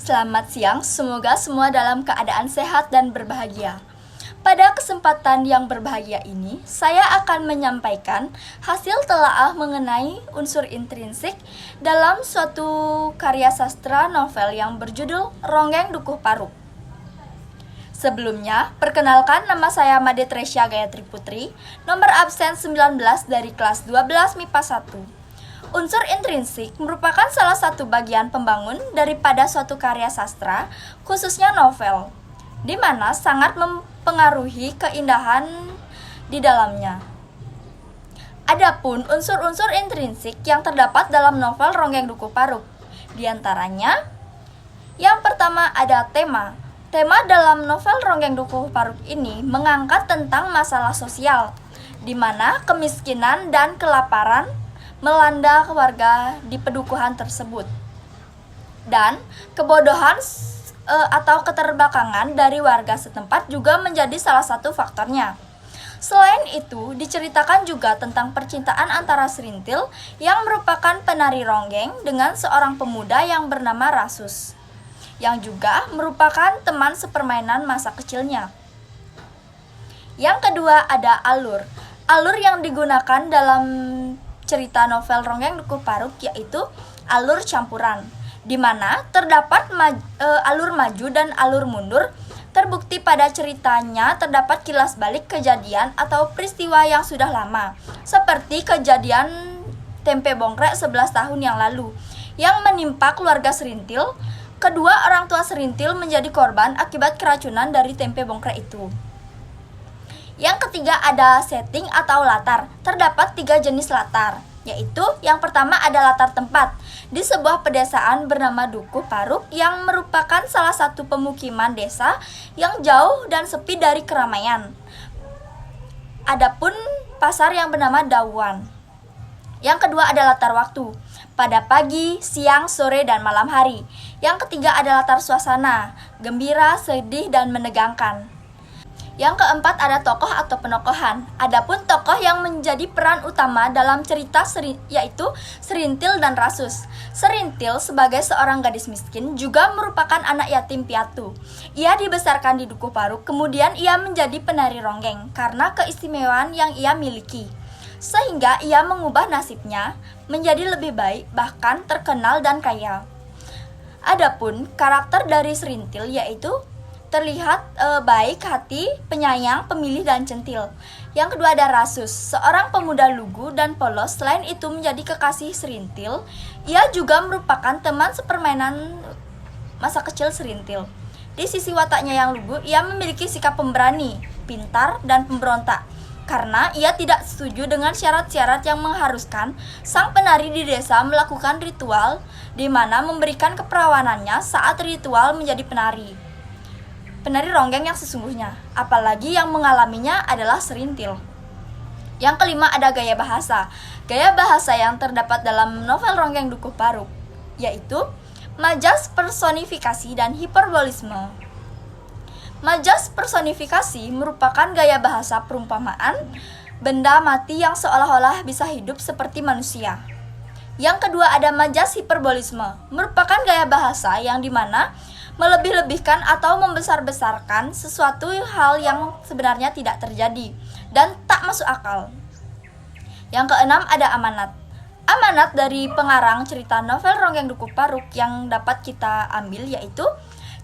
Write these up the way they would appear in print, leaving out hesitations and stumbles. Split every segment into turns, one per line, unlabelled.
Selamat siang, semoga semua dalam keadaan sehat dan berbahagia. Pada kesempatan yang berbahagia ini, saya akan menyampaikan hasil telaah mengenai unsur intrinsik dalam suatu karya sastra novel yang berjudul Ronggeng Dukuh Paruk. Sebelumnya, perkenalkan nama saya Made Tresya Gayatri Putri, nomor absen 19 dari kelas 12 MIPA 1. Unsur intrinsik merupakan salah satu bagian pembangun daripada suatu karya sastra, khususnya novel, di mana sangat mempengaruhi keindahan di dalamnya. Adapun unsur-unsur intrinsik yang terdapat dalam novel Ronggeng Dukuh Paruk, di antaranya, yang pertama ada tema. Tema dalam novel Ronggeng Dukuh Paruk ini mengangkat tentang masalah sosial, di mana kemiskinan dan kelaparan melanda warga di pedukuhan tersebut. Dan kebodohan atau keterbelakangan dari warga setempat juga menjadi salah satu faktornya. Selain itu, diceritakan juga tentang percintaan antara Serintil yang merupakan penari ronggeng dengan seorang pemuda yang bernama Rasus, yang juga merupakan teman sepermainan masa kecilnya. Yang kedua ada alur. Alur yang digunakan dalam cerita novel Ronggeng Dukuh Paruk yaitu alur campuran, di mana terdapat alur maju dan alur mundur. Terbukti pada ceritanya terdapat kilas balik kejadian atau peristiwa yang sudah lama, seperti kejadian tempe bongkrek 11 tahun yang lalu yang menimpa keluarga Serintil. Kedua orang tua Serintil menjadi korban akibat keracunan dari tempe bongkrek itu. Yang ketiga ada setting atau latar. Terdapat 3 jenis latar, yaitu yang pertama ada latar tempat di sebuah pedesaan bernama Dukuh Paruk yang merupakan salah satu pemukiman desa yang jauh dan sepi dari keramaian. Adapun pasar yang bernama Dauan. Yang kedua ada latar waktu, pada pagi, siang, sore, dan malam hari. Yang ketiga ada latar suasana, gembira, sedih, dan menegangkan. Yang keempat ada tokoh atau penokohan. Adapun tokoh yang menjadi peran utama dalam cerita yaitu Serintil dan Rasus. Serintil sebagai seorang gadis miskin juga merupakan anak yatim piatu. Ia dibesarkan di Dukuh Paruk, kemudian ia menjadi penari ronggeng karena keistimewaan yang ia miliki, sehingga ia mengubah nasibnya menjadi lebih baik, bahkan terkenal dan kaya. Adapun karakter dari Serintil yaitu terlihat baik hati, penyayang, pemilih, dan centil. Yang kedua ada Rasus, seorang pemuda lugu dan polos. Selain itu menjadi kekasih Serintil, ia juga merupakan teman sepermainan masa kecil Serintil. Di sisi wataknya yang lugu, ia memiliki sikap pemberani, pintar, dan pemberontak, karena ia tidak setuju dengan syarat-syarat yang mengharuskan sang penari di desa melakukan ritual, di mana memberikan keperawanannya saat ritual menjadi penari ronggeng yang sesungguhnya, apalagi yang mengalaminya adalah Serintil. Yang kelima ada gaya bahasa. Gaya bahasa yang terdapat dalam novel Ronggeng Dukuh Paruk yaitu majas personifikasi dan hiperbolisme. Majas personifikasi merupakan gaya bahasa perumpamaan benda mati yang seolah-olah bisa hidup seperti manusia. Yang kedua ada majas hiperbolisme, merupakan gaya bahasa yang dimana melebih-lebihkan atau membesar-besarkan sesuatu hal yang sebenarnya tidak terjadi dan tak masuk akal. Yang keenam ada amanat. Amanat dari pengarang cerita novel Ronggeng Dukuh Paruk yang dapat kita ambil yaitu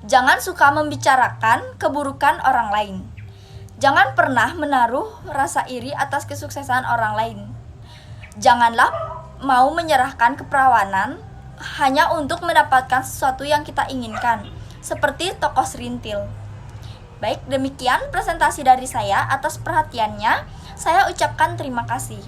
jangan suka membicarakan keburukan orang lain. Jangan pernah menaruh rasa iri atas kesuksesan orang lain. Janganlah mau menyerahkan keperawanan hanya untuk mendapatkan sesuatu yang kita inginkan, seperti tokoh Serintil. Baik, demikian presentasi dari saya. Atas perhatiannya, saya ucapkan terima kasih.